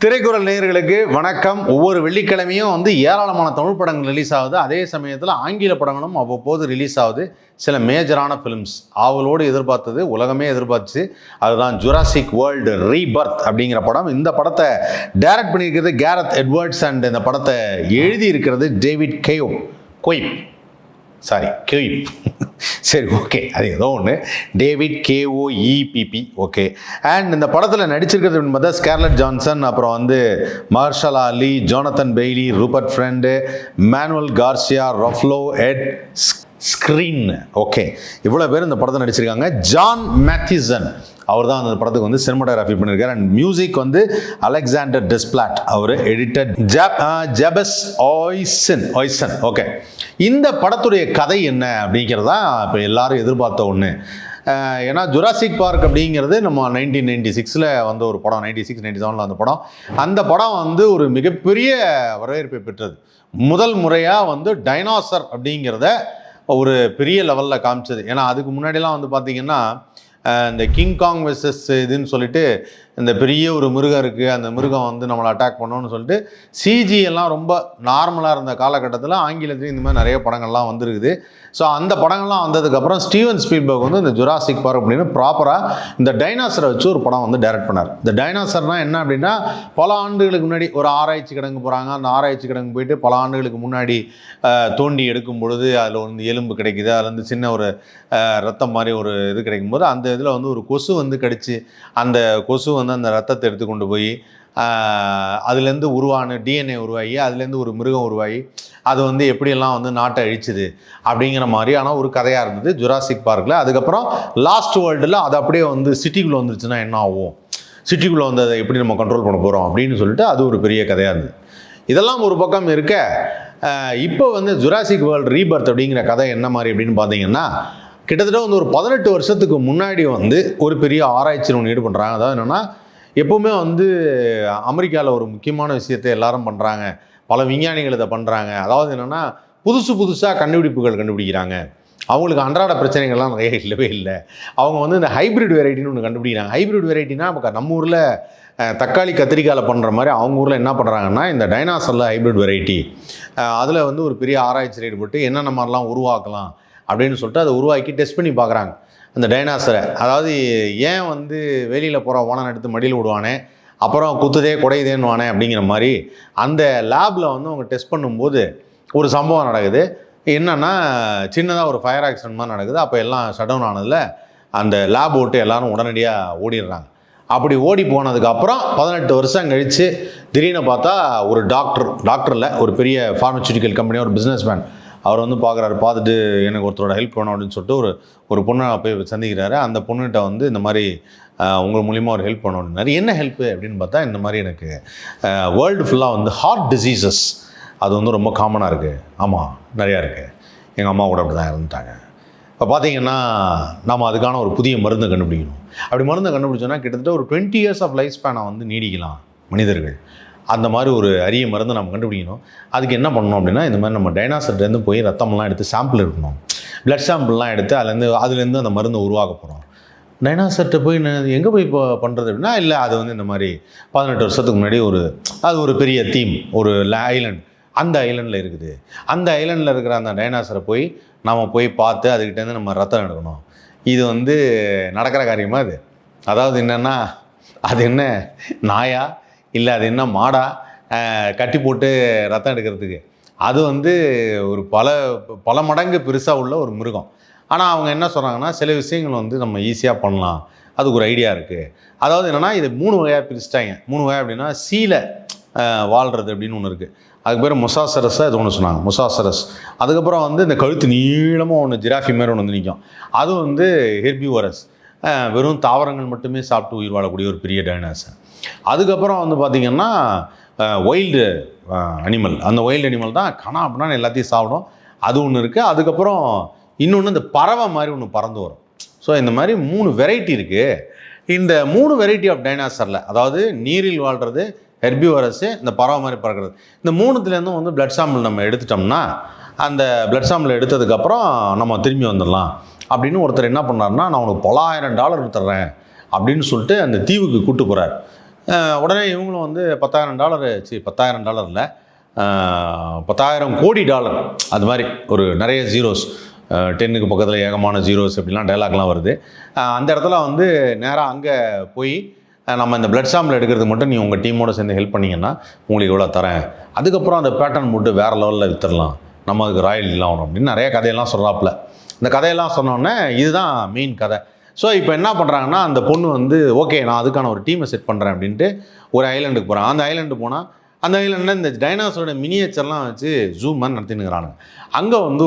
திரைக்குறள் நேயர்களுக்கு வணக்கம். ஒவ்வொரு வெள்ளிக்கிழமையும் ஏராளமான தமிழ் படங்கள் ரிலீஸ் ஆகுது. அதே சமயத்தில் ஆங்கில படங்களும் அவ்வப்போது ரிலீஸ் ஆகுது. சில மேஜரான ஃபிலிம்ஸ் அவளோடு எதிர்பார்த்தது, உலகமே எதிர்பார்த்துச்சு. அதுதான் ஜுராசிக் வேர்ல்டு ரீபர்த் அப்படிங்கிற படம். இந்த படத்தை டைரக்ட் பண்ணியிருக்கிறது கேரத் எட்வர்ட்ஸ் அண்ட் இந்த படத்தை எழுதியிருக்கிறது டேவிட் கொய்ப். சரி, ஓகே, அது ஏதோ ஒன்று. David KOEPP. ஓகே. அண்ட் இந்த படத்தில் நடிச்சிருக்கிறது அப்படின்னு பார்த்தா ஸ்கார்லெட் ஜான்சன், அப்புறம் Mahershala Ali, Jonathan Bailey, Rupert Friend, Manuel Garcia, Rulfo Ed Skrein. Okay, இவ்வளோ பேர் இந்த படத்தை நடிச்சிருக்காங்க. ஜான் மேத்யூசன் அவர் தான் அந்த படத்துக்கு சினிமாட்டோகிராஃபி பண்ணியிருக்காரு. And music Alexandre Desplat. அவர் எடிட்டர் ஜெபஸ் ஆய்சன். ஓகே, இந்த படத்துடைய கதை என்ன அப்படிங்கிறதா இப்போ எல்லாரும் எதிர்பார்த்த ஒன்று. ஏன்னா ஜுராசிக் பார்க் அப்படிங்கிறது நம்ம 1996 வந்த ஒரு படம், 96-97 வந்த படம். அந்த படம் ஒரு மிகப்பெரிய வரவேற்பை பெற்றது. முதல் முறையாக டைனோசர் அப்படிங்கிறத ஒரு பெரிய லெவலில் காமிச்சது. ஏன்னா அதுக்கு முன்னாடிலாம் பார்த்தீங்கன்னா இந்த கிங் காங் வெர்சஸ் இதுன்னு சொல்லிட்டு இந்த பெரிய ஒரு மிருகம் இருக்குது, அந்த மிருகம் நம்மளை அட்டாக் பண்ணணும்னு சொல்லிட்டு சிஜி எல்லாம் ரொம்ப நார்மலாக இருந்த காலகட்டத்தில் ஆங்கிலத்துலேயும் இந்த மாதிரி நிறைய படங்கள்லாம் வந்துருக்குது. ஸோ அந்த படங்கள்லாம் வந்ததுக்கப்புறம் ஸ்டீவன் ஸ்பீல்பர்க் இந்த ஜுராசிக் பார்க் அப்படின்னு ப்ராப்பராக இந்த டைனாசரை வச்சு ஒரு படம் டைரக்ட் பண்ணார். இந்த டைனாசர்னால் என்ன அப்படின்னா, பல ஆண்டுகளுக்கு முன்னாடி ஒரு ஆராய்ச்சி கிடங்கு போகிறாங்க. அந்த ஆராய்ச்சி கிடங்கு போயிட்டு பல ஆண்டுகளுக்கு முன்னாடி தோண்டி எடுக்கும் பொழுது அதில் எலும்பு கிடைக்குது. அதில் சின்ன ஒரு ரத்தம் மாதிரி ஒரு இது கிடைக்கும்போது அந்த இதில் ஒரு கொசு கடிச்சு அந்த கொசு அந்த ரத்தத்தை எடுத்து கொண்டு போய் அதுலேருந்து உருவான DNA உருவாகி அதுலேருந்து ஒரு மிருகம் உருவாகி அது எப்படியெல்லாம் நாட்டை அழிச்சுது அப்படிங்கிற மாதிரியான ஒரு கதையாக இருந்தது ஜுராசிக் பார்க்கில். அதுக்கப்புறம் லாஸ்ட் வேர்ல்டில் அது அப்படியே சிட்டிக்குள்ளே வந்துருச்சுன்னா என்ன ஆகும், சிட்டிக்குள்ளே அதை எப்படி நம்ம கண்ட்ரோல் பண்ண போகிறோம் அப்படின்னு சொல்லிட்டு அது ஒரு பெரிய கதையாக இருந்தது. இதெல்லாம் ஒரு பக்கம் இருக்க, இப்போ ஜுராசிக் வேர்ல்டு ரீபர்த் அப்படிங்கிற கதை என்ன மாதிரி அப்படின்னு பார்த்தீங்கன்னா, கிட்டத்தட்ட ஒரு 18 வருஷத்துக்கு முன்னாடி ஒரு பெரிய ஆராய்ச்சியில் ஒன்று ஈடுபடுறாங்க. அதாவது என்னென்னா, எப்போவுமே அமெரிக்காவில் ஒரு முக்கியமான விஷயத்தை எல்லாரும் பண்ணுறாங்க, பல விஞ்ஞானிகள் இதை பண்ணுறாங்க. அதாவது என்னென்னா, புதுசாக கண்டுபிடிக்கிறாங்க. அவங்களுக்கு அன்றாட பிரச்சனைகள்லாம் நிறைய இல்லவே இல்லை. அவங்க இந்த ஹைப்ரிட் வெரைட்டின்னு ஒன்று கண்டுபிடிக்கிறாங்க. ஹைப்ரிட் வெரைட்டினா நம்ம ஊரில் தக்காளி கத்திரிக்காயில் பண்ணுற மாதிரி அவங்க ஊரில் என்ன பண்ணுறாங்கன்னா, இந்த டைனாசரில் ஹைப்ரிட் வெரைட்டி அதில் ஒரு பெரிய ஆராய்ச்சியில் ஈடுபட்டு என்னென்ன மாதிரிலாம் உருவாக்கலாம் அப்படின்னு சொல்லிட்டு அதை உருவாக்கி டெஸ்ட் பண்ணி பார்க்குறாங்க அந்த டைனாசரை. அதாவது ஏன் வெளியில் போகிற ஓனன் எடுத்து மடியில் விடுவானே, அப்புறம் குத்துதே குடையுதேன்னுவானே அப்படிங்கிற மாதிரி அந்த லேபில் அவங்க டெஸ்ட் பண்ணும்போது ஒரு சம்பவம் நடக்குது. என்னென்னா, சின்னதாக ஒரு ஃபயர் ஆக்சிடென்ட் மாதிரி நடக்குது. அப்போ எல்லாம் ஷட் டவுன் ஆனதில் அந்த லேப் விட்டு எல்லோரும் உடனடியாக ஓடிடுறாங்க. அப்படி ஓடி போனதுக்கப்புறம் 18 வருஷம் கழித்து திடீர்னு பார்த்தா ஒரு டாக்டரில் ஒரு பெரிய ஃபார்மசூட்டிக்கல் கம்பெனி ஒரு பிஸ்னஸ் மேன் அவர் பார்க்குறாரு. பார்த்துட்டு எனக்கு ஒருத்தரோட ஹெல்ப் வேணும் அப்படின்னு சொல்லிட்டு ஒரு பொண்ணை போய் சந்திக்கிறாரு. அந்த பொண்ணுகிட்ட இந்த மாதிரி உங்கள் மூலிமா ஒரு ஹெல்ப் பண்ணணும் அப்படின்னாரு. என்ன ஹெல்ப்பு அப்படின்னு பார்த்தா, இந்த மாதிரி எனக்கு வேர்ல்டு ஃபுல்லாக ஹார்ட் டிசீசஸ் அது ரொம்ப காமனாக இருக்குது. ஆமாம், நிறையா இருக்குது. எங்கள் அம்மா கூட அப்படி தான் இருந்துட்டாங்க. இப்போ பார்த்தீங்கன்னா நம்ம அதுக்கான ஒரு புதிய மருந்தை கண்டுபிடிக்கணும். அப்படி மருந்தை கண்டுபிடிச்சோன்னா கிட்டத்தட்ட ஒரு 20 years ஆஃப் லைஃப் ஸ்பேனை நீடிக்கலாம் மனிதர்கள். அந்த மாதிரி ஒரு அரிய மருந்தை நம்ம கண்டுபிடிக்கணும். அதுக்கு என்ன பண்ணணும் அப்படின்னா, இந்த மாதிரி நம்ம டைனாசர்லேருந்து போய் ரத்தம்லாம் எடுத்து சாம்பிள் எடுக்கணும். பிளட் சாம்பிள்லாம் எடுத்து அதுலேருந்து அந்த மருந்தை உருவாக்க போகிறோம். டைனாசர்கிட்ட போய் எங்கே போய் இப்போ பண்ணுறது அப்படின்னா, இல்லை அது இந்த மாதிரி 18 வருஷத்துக்கு முன்னாடி அது ஒரு பெரிய தீம், ஒரு ஐலண்ட், அந்த ஐலண்டில் இருக்குது. அந்த ஐலண்டில் இருக்கிற அந்த டைனாசரை போய் நம்ம போய் பார்த்து அதுக்கிட்டேருந்து நம்ம ரத்தம் எடுக்கணும். இது நடக்கிற காரியமா அது? அதாவது என்னென்னா, அது என்ன நாயா இல்லை அது என்ன மாடா கட்டி போட்டு ரத்தம் எடுக்கிறதுக்கு? அது ஒரு பல மடங்கு பெருசாக உள்ள ஒரு மிருகம். ஆனால் அவங்க என்ன சொல்கிறாங்கன்னா, சில விஷயங்கள் நம்ம ஈஸியாக பண்ணலாம், அதுக்கு ஒரு ஐடியா இருக்குது. அதாவது என்னென்னா, இது 3 வகையாக பிரிச்சிட்டாங்க. 3 வகை அப்படின்னா, சீலை வாழ்கிறது அப்படின்னு ஒன்று இருக்குது. அதுக்கு பேர் மொசாசரஸாக இது ஒன்று சொன்னாங்க, மொசாசரஸ். அதுக்கப்புறம் இந்த கழுத்து நீளமாக ஒன்று ஜிராஃபி மாதிரி ஒன்று நிற்கும், அது ஹெர்பிவோரஸ், வெறும் தாவரங்கள் மட்டுமே சாப்பிட்டு உயிர் வாழக்கூடிய ஒரு பெரிய டைனாசர். அதுக்கப்புறம் பார்த்திங்கன்னா வைல்டு அனிமல். அந்த வைல்டு அனிமல் தான் கனா அப்படின்னா எல்லாத்தையும் சாப்பிடும், அது ஒன்று இருக்குது. அதுக்கப்புறம் இன்னொன்று இந்த பறவை மாதிரி ஒன்று பறந்து வரும். ஸோ இந்த மாதிரி 3 வெரைட்டி இருக்குது. இந்த 3 வெரைட்டி ஆஃப் டைனாசரில், அதாவது நீரில் வாழ்கிறது, ஹெர்பிவோரஸு, இந்த பறவை மாதிரி பறக்கிறது, இந்த 3த்துலேருந்தும் பிளட் சாம்பிள் நம்ம எடுத்துட்டோம்னா, அந்த பிளட் சாம்பிள் எடுத்ததுக்கப்புறம் நம்ம திரும்பி வந்துடலாம் அப்படின்னு ஒருத்தர் என்ன பண்ணார்னா, நான் உனக்கு $10,000 தர்றேன் அப்படின்னு சொல்லிட்டு அந்த தீவுக்கு கூப்பிட்டு போகிறார். உடனே இவங்களும் வந்து $10,000 $10,000 இல்லை, $10,000 கோடி அது மாதிரி ஒரு நிறைய ஜீரோஸ், 10க்கு பக்கத்தில் ஏகமான ஜீரோஸ் அப்படிலாம் டைலாக்லாம் வருது. அந்த இடத்துல வந்து நேராக அங்கே போய் நம்ம இந்த பிளட் சாம்பிள் எடுக்கிறதுக்கு மட்டும் நீ உங்கள் டீமோட சேர்ந்து ஹெல்ப் பண்ணிங்கன்னா உங்களுக்கு இவ்வளோ தரேன், அதுக்கப்புறம் அந்த பேட்டர்ன் மட்டும் வேறு லெவலில் விற்றுடலாம், நம்ம அதுக்கு ராயல்ட்டிலாம் வரும் அப்படின்னு நிறைய கதையெல்லாம் சொல்கிறாப்புல. இந்த கதையெல்லாம் சொன்னோடனே இதுதான் மெயின் கதை. ஸோ இப்போ என்ன பண்ணுறாங்கன்னா, அந்த பொண்ணு வந்து ஓகே நான் அதுக்கான ஒரு டீமை செட் பண்ணுறேன் அப்படின்ட்டு ஒரு ஐலாண்டுக்கு போகிறான். அந்த ஐலாண்டு போனால் அந்த ஐலாண்டில் இந்த டைனாசரோட மினியேச்சர்லாம் வச்சு ஜூம் மாதிரி நடத்தினுக்கிறாங்க. அங்கே வந்து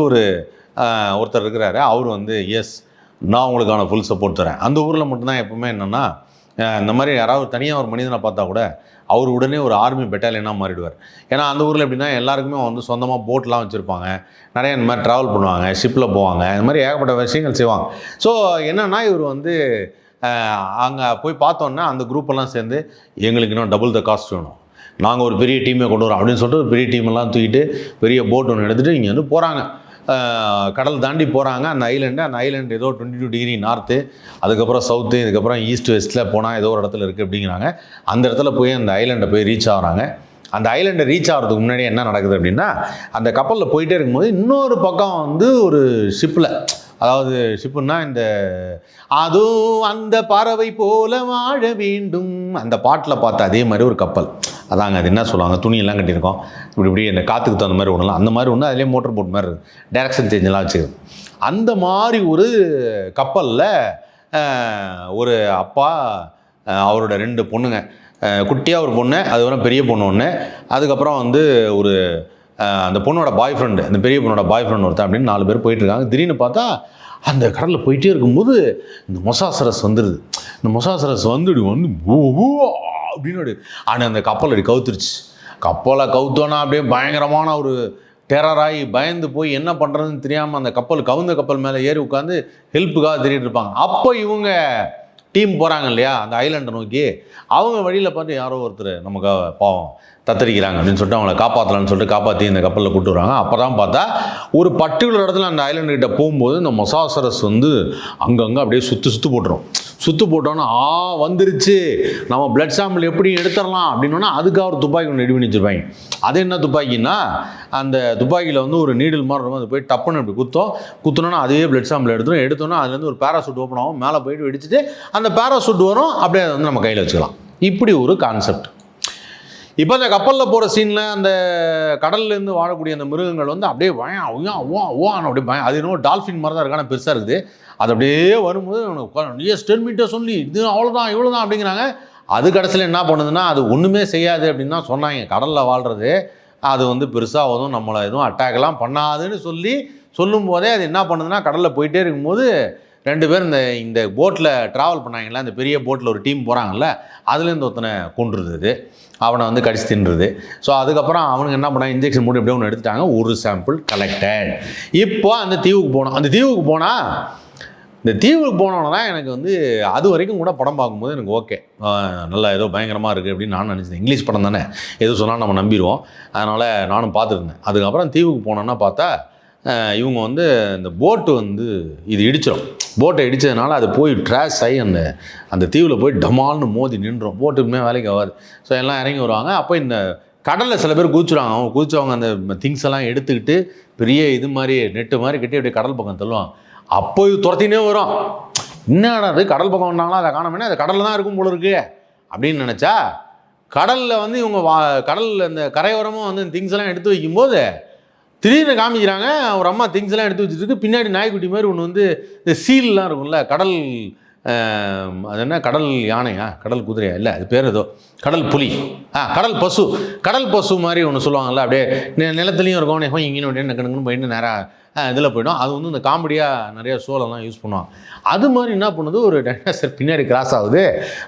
ஒருத்தர் இருக்கிறாரு, அவர் வந்து எஸ் நான் உங்களுக்கான ஃபுல் சப்போர்ட் தரேன். அந்த ஊரில் மட்டும்தான் எப்பவுமே என்னென்னா, இந்த மாதிரி யாராவது தனியாக ஒரு மனிதனை பார்த்தா கூட அவர் உடனே ஒரு ஆர்மி பெட்டாலியனாக மாறிடுவார். ஏன்னா அந்த ஊரில் எப்படின்னா எல்லாருக்குமே வந்து சொந்தமாக போட்லாம் வச்சுருப்பாங்க, நிறைய இந்த மாதிரி ட்ராவல் பண்ணுவாங்க, ஷிப்பில் போவாங்க, இந்த மாதிரி ஏகப்பட்ட விஷயங்கள் செய்வாங்க. ஸோ என்னென்னா இவர் வந்து அங்கே போய் பார்த்தோன்னா அந்த குரூப்பெல்லாம் சேர்ந்து எங்களுக்கு இன்னும் டபுள் த காஸ்ட் வேணும், நாங்கள் ஒரு பெரிய டீமே கொண்டு வரோம் அப்படின்னு சொல்லிட்டு ஒரு பெரிய டீமெல்லாம் தூக்கிட்டு பெரிய போட் ஒன்று எடுத்துகிட்டு இங்கே வந்து போகிறாங்க. கடல் தாண்டி போகிறாங்க. அந்த ஐலாண்டு ஏதோ 22 டிகிரி நார்த்து, அதுக்கப்புறம் சவுத்து, இதுக்கப்புறம் ஈஸ்ட் வெஸ்ட்டில் போனால் ஏதோ ஒரு இடத்துல இருக்குது அப்படிங்கிறாங்க. அந்த இடத்துல போய் அந்த ஐலாண்டை போய் ரீச் ஆகிறாங்க. அந்த ஐலாண்டை ரீச் ஆகிறதுக்கு முன்னாடி என்ன நடக்குது அப்படின்னா, அந்த கப்பலில் போயிட்டே இருக்கும்போது இன்னொரு பக்கம் வந்து ஒரு ஷிப்பில், அதாவது ஷிப்புன்னா இந்த அதுவும் அந்த பறவை போல வாழ வேண்டும் அந்த பாட்டில் பார்த்த அதே மாதிரி ஒரு கப்பல், அதாங்க அது என்ன சொல்லுவாங்க, துணியெல்லாம் கட்டியிருக்கோம், இப்படி இந்த காற்றுக்கு தகுந்த மாதிரி ஒன்றுலாம் அந்த மாதிரி ஒன்று, அதிலே மோட்டர் போட் மாதிரி இருக்குது, டைரக்ஷன் சேஞ்செல்லாம் வச்சுக்குது. அந்த மாதிரி ஒரு கப்பலில் ஒரு அப்பா அவரோட 2 பொண்ணுங்க, குட்டியாக ஒரு பொண்ணு, அதுக்கப்புறம் பெரிய பொண்ணு ஒன்று, அதுக்கப்புறம் வந்து ஒரு அந்த பொண்ணோட பாய் ஃப்ரெண்டு, அந்த பெரிய பொண்ணோட பாய் ஃப்ரெண்ட் ஒருத்தன் அப்படின்னு 4 பேர் போயிட்டுருக்காங்க. திடீர்னு பார்த்தா அந்த கடலில் போயிட்டே இருக்கும்போது இந்த மொசாசரஸ் வந்துடுது. இந்த மொசாசரஸ் வந்து அப்படின்னு ஆனால் அந்த கப்பல் அப்படி கவுத்துருச்சு. கப்பலை கவுத்தோன்னா அப்படியே பயங்கரமான ஒரு டெரராகி பயந்து போய் என்ன பண்ணுறதுன்னு தெரியாமல் அந்த கவுந்த கப்பல் மேலே ஏறி உட்காந்து ஹெல்ப்புக்காக தேடிட்டு இருப்பாங்க. அப்போ இவங்க டீம் போகிறாங்க இல்லையா அந்த ஐலாண்டை நோக்கி, அவங்க வழியில் பார்த்து யாரோ ஒருத்தர் நமக்கு பாவம் தத்தரிக்கிறாங்க அப்படின்னு சொல்லிட்டு அவங்கள காப்பாற்றலான்னு சொல்லிட்டு காப்பாற்றி இந்த கப்பலில் கூட்டு வராங்க. அப்போ தான் பார்த்தா ஒரு பர்டிகுலர் இடத்துல அந்த ஐலாண்டுக்கிட்ட போகும்போது இந்த மொசாசரஸ் வந்து அங்கங்கே அப்படியே சுற்று போட்டுரும். சுற்று போட்டோன்னா வந்துருச்சு, நம்ம பிளட் சாம்பிள் எப்படி எடுத்துடலாம் அப்படின்னா அதுக்காக ஒரு துப்பாக்கி ஒன்று ரெடி பண்ணி வச்சுருப்பாங்க. அது என்ன துப்பாக்கின்னா, அந்த துப்பாக்கியில் வந்து ஒரு நீடில் மாதிரி இருக்கும், அது போய் டப்புன்னு இப்படி குத்துனோன்னா அதுவே பிளட் சாம்பிள் எடுத்தோன்னா அதுலேருந்து ஒரு பேராசூட் ஓப்பன் ஆகும், மேலே போயிட்டு வெடிச்சிட்டு அந்த பேராசூட் வரும், அப்படியே அதை வந்து நம்ம கையில் வச்சுக்கலாம். இப்படி ஒரு கான்செப்ட். இப்போ அந்த கப்பலில் போகிற சீனில் அந்த கடல்லேருந்து வாழக்கூடிய அந்த மிருகங்கள் வந்து அப்படியே அப்படியே அது இன்னும் டால்ஃபின் மாதிரி தான் இருக்கு, ஆனால் பெருசாக இருக்குது. அது அப்படியே வரும்போது எஸ் 10 மீட்டர் சொல்லி இது அவ்வளோதான் இவ்வளோதான் அப்படிங்கிறாங்க. அது கடைசியில் என்ன பண்ணுதுன்னா அது ஒன்றுமே செய்யாது அப்படின்னு தான் சொன்னாங்க. கடலில் வாழ்கிறது அது வந்து பெருசாக வரும், நம்மளை எதுவும் அட்டாக்லாம் பண்ணாதுன்னு சொல்லும் போதே அது என்ன பண்ணுதுன்னா கடலில் போயிட்டே இருக்கும்போது 2 பேர் இந்த போட்டில் ட்ராவல் பண்ணாங்களா, இந்த பெரிய போட்டில் ஒரு டீம் போகிறாங்கல்ல, அதுலேருந்து ஒருத்தனை கொண்டுருது, அவனை வந்து கடிச்சு தின்றுது. ஸோ அதுக்கப்புறம் அவனுக்கு என்ன பண்ணாங்க, இன்ஜெக்ஷன் போட்டு எப்படியே ஒன்று எடுத்துட்டாங்க. ஒரு சாம்பிள் கலெக்டட். இப்போ அந்த தீவுக்கு போனோம். அந்த தீவுக்கு போனோன்னா தான் எனக்கு வந்து அது வரைக்கும் கூட படம் பார்க்கும்போது எனக்கு ஓகே, நல்லா ஏதோ பயங்கரமாக இருக்குது அப்படின்னு நான் நினச்சேன். இங்கிலீஷ் படம் தானே, எது சொன்னாலும் நம்ம நம்பிடுவோம், அதனால் நானும் பார்த்துருந்தேன். அதுக்கப்புறம் தீவுக்கு போனோன்னா பார்த்தா இவங்க வந்து இந்த போட்டு வந்து இது இடிச்சிடும். போட்டை இடித்ததுனால அது போய் ட்ராஷ் ஆகி அந்த தீவில் போய் டமால்னு மோதி நின்றோம். போட்டுக்குமே வேலைக்கு ஆகாது. ஸோ எல்லாம் இறங்கி வருவாங்க. அப்போ இந்த கடலில் சில பேர் குதிச்சுடுவாங்க. அவங்க குதிச்சவங்க அந்த திங்ஸ் எல்லாம் எடுத்துக்கிட்டு பெரிய இது மாதிரி நெட்டு மாதிரி கட்டி அப்படியே கடல் பக்கம் தள்ளுவாங்க. அப்போ இது துரத்தினே வரும். என்னடா அது கடல் பக்கம் வந்தாங்களா, அதை காணோம்னா அது கடலில் தான் இருக்கும் போல இருக்கு அப்படின்னு நினச்சா, கடலில் வந்து இவங்க கடலில் இந்த கரையோரமாக வந்து திங்ஸ் எல்லாம் எடுத்து வைக்கும்போது திடீர்னு காமிக்கிறாங்க, ஒரு அம்மா திங்ஸ் எல்லாம் எடுத்து வச்சுருக்கு. பின்னாடி நாய்க்குட்டி மாதிரி ஒன்று வந்து இந்த சீல்லாம் இருக்கும்ல, கடல் அது என்ன கடல் யானையா கடல் குதிரையா இல்லை அது பேர் ஏதோ கடல் புலி, கடல் பசு மாதிரி ஒன்று சொல்லுவாங்கள்ல, அப்படியே நிலத்துலையும் இருக்கும், இங்கே நக்கணுன்னு போயிட்டு நேராக இதில் போய்டும். அது வந்து இந்த காமெடியாக நிறையா ஷோலெல்லாம் யூஸ் பண்ணுவாங்க. அது மாதிரி என்ன பண்ணுது, ஒரு டைனாசர் பின்னாடி கிராஸ் ஆகுது.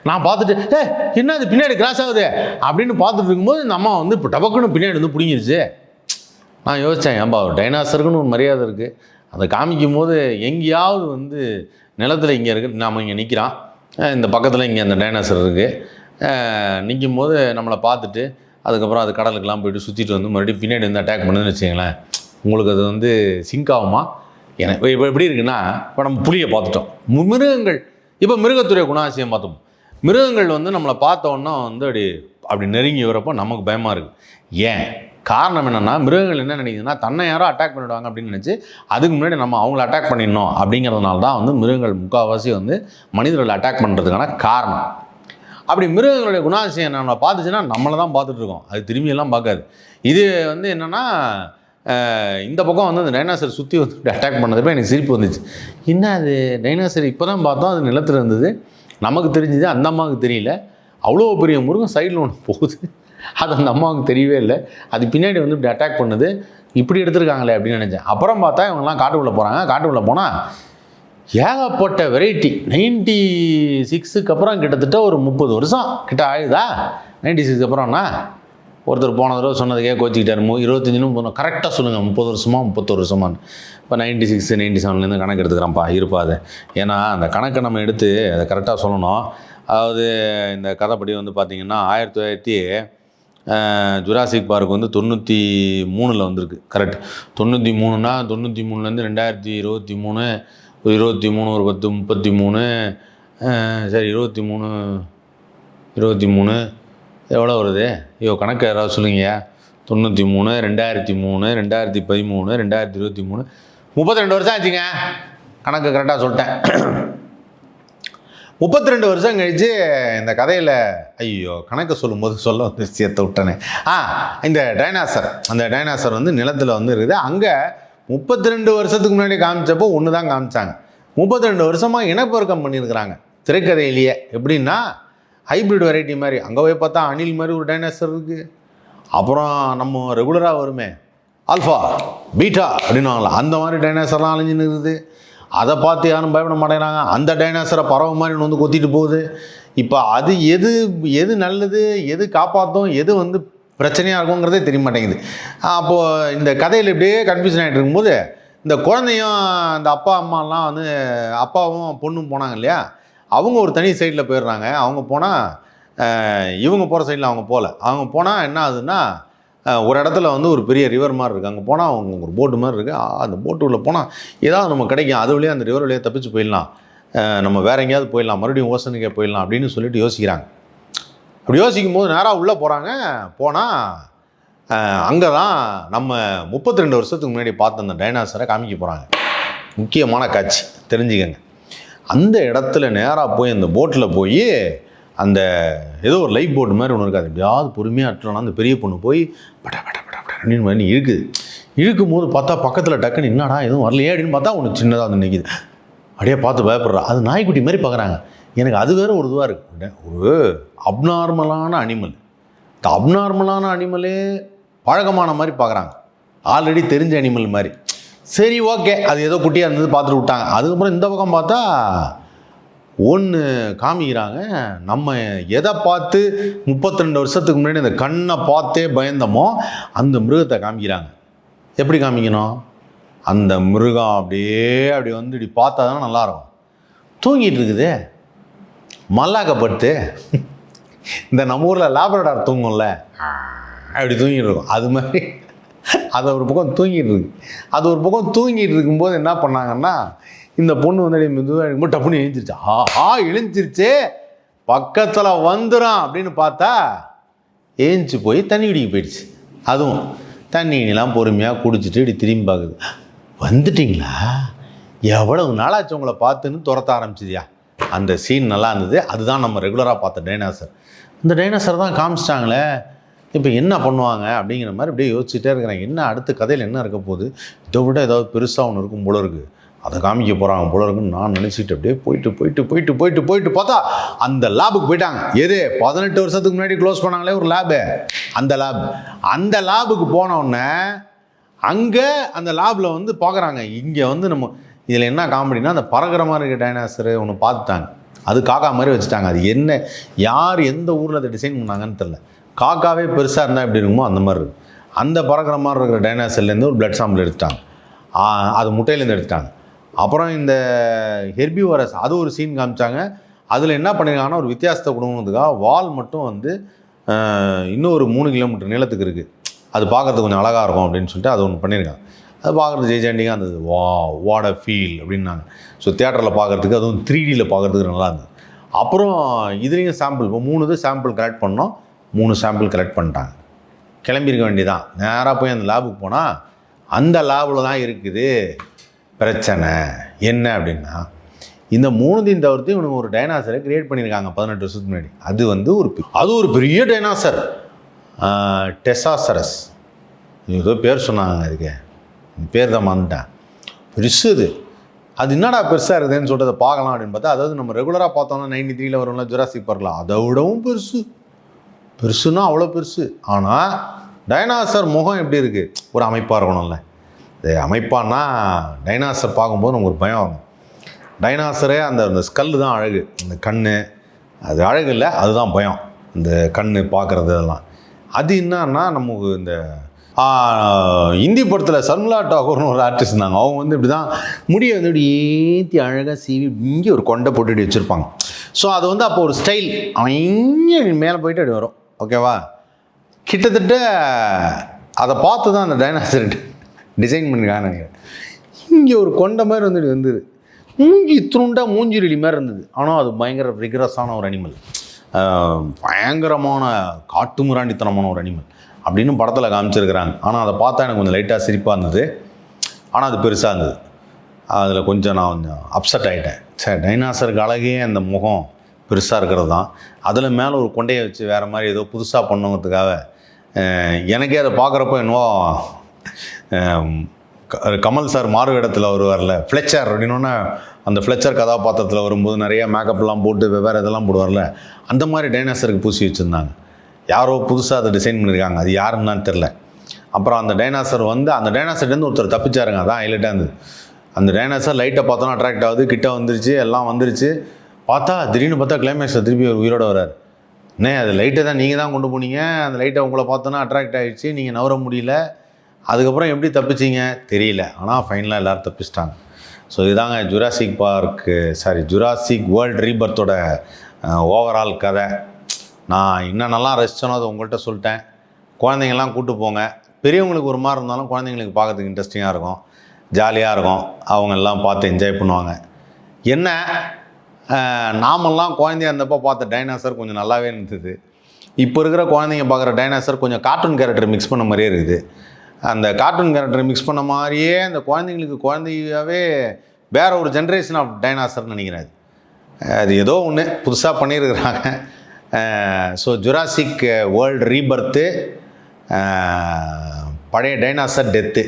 நான் பார்த்துட்டு என்ன அது பின்னாடி கிராஸ் ஆகுது அப்படின்னு பார்த்துட்டு இருக்கும்போது இந்த அம்மா வந்து இப்போ டபக்குன்னு பின்னாடி வந்து பிடிங்கிருச்சு. நான் யோசித்தேன், ஏன்பா ஒரு டைனாசருக்குன்னு ஒரு மரியாதை இருக்குது, அதை காமிக்கும் போது எங்கேயாவது வந்து நிலத்தில் இங்கே இருக்குது, நாம் இங்கே நிற்கிறான், இந்த பக்கத்தில் இங்கே அந்த டைனாசர் இருக்குது, நிற்கும் போது நம்மளை பார்த்துட்டு அதுக்கப்புறம் அது கடலுக்கெல்லாம் போய்ட்டு சுற்றிட்டு வந்து மறுபடியும் பின்னாடி வந்து அட்டாக் பண்ணுதுன்னு வச்சுங்களேன், உங்களுக்கு அது வந்து சிங்க் ஆகுமா? எனக்கு இப்போ எப்படி இருக்குன்னா, இப்போ நம்ம புலியை பார்த்துட்டோம், மிருகங்கள், இப்போ மிருகத்துறை குணாதிசயம் பார்த்தோம். மிருகங்கள் வந்து நம்மளை பார்த்தோன்னா வந்து அப்படி நெருங்கி வரப்போ நமக்கு பயமாக இருக்குது. ஏன் காரணம் என்னென்னா, மிருகங்கள் என்ன நினைக்குதுன்னா, தன்னை யாரோ அட்டாக் பண்ணிவிடுவாங்க அப்படின்னு நினச்சி அதுக்கு முன்னாடி நம்ம அவங்கள அட்டாக் பண்ணிடணும் அப்படிங்கிறதுனால தான் வந்து மிருகங்கள் முக்கால்வாசி வந்து மனிதர்களை அட்டாக் பண்ணுறதுக்கான காரணம். அப்படி மிருகங்களுடைய குணாதிசயம் நம்மளை பார்த்துச்சுன்னா நம்மளை தான் பார்த்துட்ருக்கோம், அது திரும்பியெல்லாம் பார்க்காது. இது வந்து என்னென்னா, இந்த பக்கம் வந்து அந்த டைனாசர் சுற்றி வந்து அட்டாக் பண்ணதுப்போ எனக்கு சிரிப்பு வந்துச்சு. என்ன அது டைனாசர் இப்போ தான் பார்த்தோம், அது நிலத்தில் இருந்தது, நமக்கு தெரிஞ்சுது, அந்த அம்மாவுக்கு தெரியல. அவ்வளோ பெரிய முருகன் சைடில் ஒன்று போகுது, அது அந்த அம்மாவுக்கு தெரியவே இல்லை. அது பின்னாடி வந்து இப்படி அட்டாக் பண்ணுது, இப்படி எடுத்துருக்காங்களே அப்படின்னு நினச்சேன். அப்புறம் பார்த்தா இவங்கெல்லாம் காட்டுக்குள்ளே போகிறாங்க. காட்டுக்குள்ளே போனால் ஏகப்பட்ட வெரைட்டி. 96க்கு அப்புறம் கிட்டத்தட்ட ஒரு 30 வருஷம் கிட்ட ஆகுதா. 96 அப்புறம்னா ஒருத்தர் போன தடவை சொன்னதுக்கே கோச்சிக்கிட்டாரு. 25ன்னு போனோம், கரெக்டாக சொல்லுங்கள் 30 வருஷமா 31 வருஷமானு. இப்போ 96 97லேருந்து கணக்கு எடுத்துக்கிறான்ப்பா, இருப்பாது. ஏன்னா அந்த கணக்கை நம்ம எடுத்து அதை கரெக்டாக சொல்லணும். அதாவது இந்த கதைப்படி வந்து பார்த்திங்கன்னா 1900 ஜுராசிக் பார்க் வந்து 93ல் வந்திருக்கு. கரெக்ட், 93னா 93லேருந்து 2023 ஒரு 10 33 சரி 23 எவ்வளோ வருது? ஐயோ கணக்கு யாராவது சொல்லுங்கய்யா. 93 2003 2013 2023 32 வருஷம் ஆச்சுங்க. கணக்கு கரெக்டாக சொல்லிட்டேன். 32 வருஷம் கழித்து இந்த கதையில், ஐயோ கணக்கை சொல்லும்போது சொல்ல வந்து சேர்த்து விட்டேனே. இந்த அந்த டைனாசர் வந்து நிலத்தில் வந்து இருக்குது. அங்கே 32 வருஷத்துக்கு முன்னாடி காமிச்சப்போ ஒன்று தான் காமிச்சாங்க. 32 வருஷமாக இனப்பெருக்கம் பண்ணியிருக்கிறாங்க திரைக்கதையிலேயே. எப்படின்னா ஹைப்ரிட் வெரைட்டி மாதிரி. அங்கே போய் பார்த்தா அணில் மாதிரி ஒரு டைனாசர் இருக்குது. அப்புறம் நம்ம ரெகுலராக வருமே ஆல்ஃபா பீட்டா அப்படின்னுவாங்களா, அந்த மாதிரி டைனாசர்லாம் அழிஞ்சுன்னு இருக்குது. அதை பார்த்து யாரும் பயப்பட மாட்டேங்கிறாங்க. அந்த டைனாசரை பறவை மாதிரி வந்து கொத்திட்டு போகுது. இப்போ அது எது நல்லது, எது காப்பாற்றும், எது வந்து பிரச்சனையாக இருக்குங்கிறதே தெரிய மாட்டேங்குது. அப்போது இந்த கதையில் இப்படியே கன்ஃபியூஷன் ஆகிட்டு இருக்கும்போது இந்த குழந்தையும் இந்த அப்பா அம்மாலாம் வந்து அப்பாவும் பொண்ணும் போனாங்க இல்லையா, அவங்க ஒரு தனி சைடில் போயிடுறாங்க. அவங்க போனால் இவங்க போகிற சைடில் அவங்க போகல. அவங்க போனால் என்ன ஆகுதுன்னா, ஒரு இடத்துல வந்து ஒரு பெரிய ரிவர் மாதிரி இருக்குது. அங்கே போனால் அவங்க ஒரு போட்டு மாதிரி இருக்குது. அந்த போட்டு உள்ளே போனால் ஏதாவது நம்ம கிடைக்கும், அது வழியாக அந்த ரிவர் வழியாக தப்பிச்சு போயிடலாம், நம்ம வேறு எங்கேயாவது போயிடலாம், மறுபடியும் ஓசனுக்கே போயிடலாம் அப்படின்னு சொல்லிட்டு யோசிக்கிறாங்க. அப்படி யோசிக்கும் போது நேராக உள்ளே போகிறாங்க. போனால் அங்கே தான் நம்ம 32 வருஷத்துக்கு முன்னாடி பார்த்த அந்த டைனாசரை காமிக்க போகிறாங்க. முக்கியமான காட்சி தெரிஞ்சுக்கங்க. அந்த இடத்துல நேராக போய் அந்த போட்டில் போய் அந்த ஏதோ ஒரு லைஃப் போட் மாதிரி ஒன்று இருக்காது, எப்படியாவது பொறுமையாக அட்டலாம். அந்த பெரிய பொண்ணு போய் பட பட பட பட அப்படின்னு மாதிரி இழுக்குது. இழுக்கும் போது பார்த்தா பக்கத்தில் டக்குன்னு என்னடா எதுவும் வரலையே அப்படின்னு பார்த்தா ஒன்று சின்னதாக வந்து நிற்கிது. அப்படியே பார்த்து பயப்படுறா. அது நாய்க்குட்டி மாதிரி பார்க்குறாங்க. எனக்கு அது வேறு ஒரு இதுவாக இருக்குது. ஒரு அப்நார்மலான அனிமல். இந்த அப்நார்மலான அனிமலே பழக்கமான மாதிரி பார்க்குறாங்க, ஆல்ரெடி தெரிஞ்ச அனிமல் மாதிரி. சரி ஓகே, அது ஏதோ குட்டியாக இருந்தது பார்த்துட்டு விட்டாங்க. அதுக்கப்புறம் இந்த பக்கம் பார்த்தா ஒன்று காமிக்கிறாங்க. நம்ம எதை பார்த்து 32 வருஷத்துக்கு முன்னாடி அந்த கண்ணை பார்த்தே பயந்தோமோ அந்த மிருகத்தை காமிக்கிறாங்க. எப்படி காமிக்கணும்? அந்த மிருகம் அப்படி வந்து இப்படி பார்த்தா தானே நல்லாயிருக்கும். தூங்கிட்டு இருக்குது மல்லாக்கப்பட்டு. இந்த நம்ம ஊரில் லாப்ரடார் தூங்கும்ல, அப்படி தூங்கிட்டு இருக்கும். அது மாதிரி அது ஒரு பக்கம் தூங்கிட்டு இருக்கு. அது ஒரு பக்கம் தூங்கிட்டு இருக்கும்போது என்ன பண்ணாங்கன்னா, இந்த பொண்ணு வந்து மெதுவாக டப்புன்னு எழுந்திருச்சு. எழுந்திருச்சு பக்கத்தில் வந்துடும் அப்படின்னு பார்த்தா ஏஞ்சி போய் தண்ணி குடிக்க போயிடுச்சு. அதுவும் தண்ணிலாம் பொறுமையாக குடிச்சிட்டு இப்படி திரும்பி பார்க்குது. வந்துட்டிங்களா, எவ்வளவு நாளாச்சு உங்களை பார்த்துன்னு துரத்த ஆரம்பிச்சிதியா. அந்த சீன் நல்லா இருந்தது. அதுதான் நம்ம ரெகுலராக பார்த்த டைனாசர். இந்த டைனாசர் தான் காமிச்சிட்டாங்களே, இப்போ என்ன பண்ணுவாங்க அப்படிங்கிற மாதிரி அப்படியே யோசிச்சுட்டே இருக்கிறாங்க. என்ன அடுத்த கதையில் என்ன இருக்க போகுது, இதை விட ஏதாவது பெருசாக ஒன்று இருக்கும் போல இருக்குது, அதை காமிக்க போகிறாங்க போல இருக்குன்னு நான் நினச்சிட்டு அப்படியே போயிட்டு பார்த்தா அந்த லேபுக்கு போயிட்டாங்க. எது 18 வருஷத்துக்கு முன்னாடி க்ளோஸ் பண்ணாங்களே ஒரு லேபு, அந்த லேபுக்கு போனோடனே அங்கே அந்த லேபில் வந்து பார்க்குறாங்க. இங்கே வந்து நம்ம இதில் என்ன காமெடினா, அந்த பறக்கிற மாதிரி இருக்க டைனாசரு ஒன்று பார்த்துட்டாங்க. அது காக்கா மாதிரி வச்சுட்டாங்க. அது என்ன, யார் எந்த ஊரில் அதை டிசைன் பண்ணாங்கன்னு தெரில. காக்காவே பெருசாக இருந்தால் எப்படி இருக்குமோ அந்த மாதிரி இருக்குது. அந்த பறக்கிற மாதிரி இருக்கிற டைனாசர்லேருந்து ஒரு பிளட் சாம்பிள் எடுத்துட்டாங்க. அது முட்டையிலேருந்து எடுத்துட்டாங்க. அப்புறம் இந்த ஹெர்பிவோரஸ் அது ஒரு சீன் காமிச்சாங்க. அதில் என்ன பண்ணியிருக்காங்கன்னா, ஒரு வித்தியாசத்தை கொடுக்கணுன்றதுக்காக வால் மட்டும் வந்து இன்னும் ஒரு 3 கிலோமீட்டர் நீளத்துக்கு இருக்குது. அது பார்க்குறதுக்கு கொஞ்சம் அழகாக இருக்கும் அப்படின்னு சொல்லிட்டு அது ஒன்று பண்ணியிருக்காங்க. அது பார்க்குறது ஜெய்ஜாண்டிங்காக இருந்தது. வாட் அ ஃபீல் அப்படின்னாங்க. ஸோ தியேட்டரில் பார்க்குறதுக்கு, அதுவும் 3Dயில் பார்க்குறதுக்கு நல்லா இருந்தது. அப்புறம் இதுலேயும் சாம்பிள் இப்போ 3 சாம்பிள் கலெக்ட் பண்ணோம். 3 சாம்பிள் கலெக்ட் பண்ணிட்டாங்க. கிளம்பியிருக்க வேண்டியதான். நேராக போய் அந்த லேபுக்கு போனால் அந்த லேபில் தான் இருக்குது பிரச்சனை. என்ன அப்படின்னா இந்த 3 தவிர்த்து இவனுக்கு ஒரு டைனாசரை கிரியேட் பண்ணியிருக்காங்க 18 வருஷத்துக்கு முன்னாடி. அது ஒரு பெரிய டைனாசர், டெசாசரஸ். ஏதோ பேர் சொன்னாங்க, அதுக்கு பேர் தான் மறந்துட்டேன். பெருசு அது என்னடா பெருசாக இருக்குதுன்னு சொல்லிட்டு அதை பார்க்கலாம் அப்படின்னு பார்த்தா, அதாவது நம்ம ரெகுலராக பார்த்தோம்னா 93 வரும்ல ஜுராசிக் பார்க்கலாம், அதை விடவும் பெருசுன்னா அவ்வளோ பெருசு. ஆனால் டைனாசர் முகம் எப்படி இருக்குது, ஒரு அமைப்பாக இருக்கணும்ல. இது அமைப்பானா டைனாசர் பார்க்கும்போது நமக்கு ஒரு பயம் ஆகும். டைனாசரே அந்த ஸ்கல்லு தான் அழகு, அந்த கண் அது அழகு இல்லை, அதுதான் பயம். இந்த கண் பார்க்குறது அதெல்லாம். அது என்னன்னா நமக்கு இந்த இந்தி படத்தில் சர்மிளா டாகூர்னு ஒரு ஆர்டிஸ்ட் இருந்தாங்க. அவங்க வந்து இப்படி தான் முடியை வந்து இப்படி ஏற்றி அழகாக சீவி இங்கே ஒரு கொண்டை போட்டுட்டு வச்சுருப்பாங்க. ஸோ அது வந்து அப்போ ஒரு ஸ்டைல், அவன் இங்கே மேலே போயிட்டு அப்படி வரும். ஓகேவா, கிட்டத்தட்ட அதை பார்த்து தான் அந்த டைனாசர் டிசைன் பண்ணிருக்காங்க. இங்கே ஒரு கொண்டை மாதிரி வந்துட்டு வந்தது, மூஞ்சி இத்தினுண்டா மூஞ்சி ரெடி மாதிரி இருந்தது. ஆனால் அது பயங்கர ரிகரஸான ஒரு அனிமல், பயங்கரமான காட்டு முராண்டித்தனமான ஒரு அனிமல் அப்படின்னு படத்தில் காமிச்சிருக்கிறாங்க. ஆனால் அதை பார்த்தா எனக்கு கொஞ்சம் லைட்டாக சிரிப்பாக இருந்தது. ஆனால் அது பெருசாக இருந்தது. அதில் கொஞ்சம் நான் கொஞ்சம் அப்செட் ஆகிட்டேன். சரி, டைனாசருக்கு அழகே அந்த முகம் பெருசாக இருக்கிறது தான். அதில் மேலே ஒரு கொண்டையை வச்சு வேறு மாதிரி ஏதோ புதுசாக பண்ணுங்கிறதுக்காக எனக்கே அதை பார்க்குறப்போ என்னவோ கமல் சார் மாறு இடத்துல வருவார்ல ஃப்ளெச்சர் அப்படின்னோன்னா, அந்த ஃப்ளெச்சர் கதாபாத்திரத்தில் வரும்போது நிறையா மேக்கப்லாம் போட்டு வெவ்வேறு இதெல்லாம் போடுவார்ல, அந்த மாதிரி டைனாசருக்கு பூசி வச்சுருந்தாங்க. யாரோ புதுசாக அதை டிசைன் பண்ணியிருக்காங்க, அது யாருன்னு தெரில. அப்புறம் அந்த டைனாசர் வந்து அந்த டைனாசர்லேருந்து ஒருத்தர் தப்பிச்சாருங்க, அதான் ஹைலைட்டாக இருந்தது. அந்த டைனாசர் லைட்டை பார்த்தோன்னா அட்ராக்ட் ஆகுது, கிட்ட வந்துருச்சு, எல்லாம் வந்துருச்சு. பார்த்தா திடீர்னு பார்த்தா கிளைமேக்ஸில் திருப்பி ஒரு உயிரோடு வரார். அது லைட்டை தான் நீங்கள் தான் கொண்டு போனீங்க, அந்த லைட்டை உங்களை பார்த்தோன்னா அட்ராக்ட் ஆகிடுச்சு, நீங்கள் நவர முடியல, அதுக்கப்புறம் எப்படி தப்பிச்சிங்க தெரியல. ஆனால் ஃபைனலாக எல்லோரும் தப்பிச்சிட்டாங்க. ஸோ இதுதாங்க ஜுராசிக் வேர்ல்ட் ரீபர்த்தோட ஓவரால் கதை. நான் இன்னும் நல்லா ரசித்தனோ அதை உங்கள்கிட்ட சொல்லிட்டேன். குழந்தைங்கள்லாம் கூப்பிட்டு போங்க. பெரியவங்களுக்கு ஒரு மாதிரி இருந்தாலும் குழந்தைங்களுக்கு பார்க்கறதுக்கு இன்ட்ரெஸ்டிங்காக இருக்கும், ஜாலியாக இருக்கும். அவங்க எல்லாம் பார்த்து என்ஜாய் பண்ணுவாங்க. என்ன நாமெல்லாம் குழந்தையா இருந்தப்போ பார்த்த டைனாசர் கொஞ்சம் நல்லாவே இருந்தது. இப்போ இருக்கிற குழந்தைங்க பார்க்குற டைனாசர் கொஞ்சம் கார்ட்டூன் கேரக்டர் மிக்ஸ் பண்ண மாதிரியே இருக்குது. அந்த கார்ட்டூன் கேரக்டர் மிக்ஸ் பண்ண மாதிரியே அந்த குழந்தைங்களுக்கு குழந்தையாகவே வேற ஒரு ஜென்ரேஷன் ஆஃப் டைனாசர்னு நினைக்கிறேன். அது ஏதோ ஒன்று புதுசாக பண்ணியிருக்கிறாங்க. ஸோ ஜுராசிக் வேர்ல்டு ரீபர்த்து, பழைய டைனாசர் டெத்து.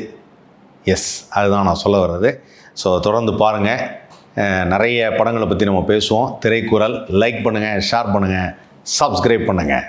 எஸ், அதுதான் நான் சொல்ல வர்றது. ஸோ தொடர்ந்து பாருங்கள். நிறைய படங்களை பற்றி நம்ம பேசுவோம். திரைக்குறள் லைக் பண்ணுங்கள், ஷேர் பண்ணுங்கள், சப்ஸ்கிரைப் பண்ணுங்கள்.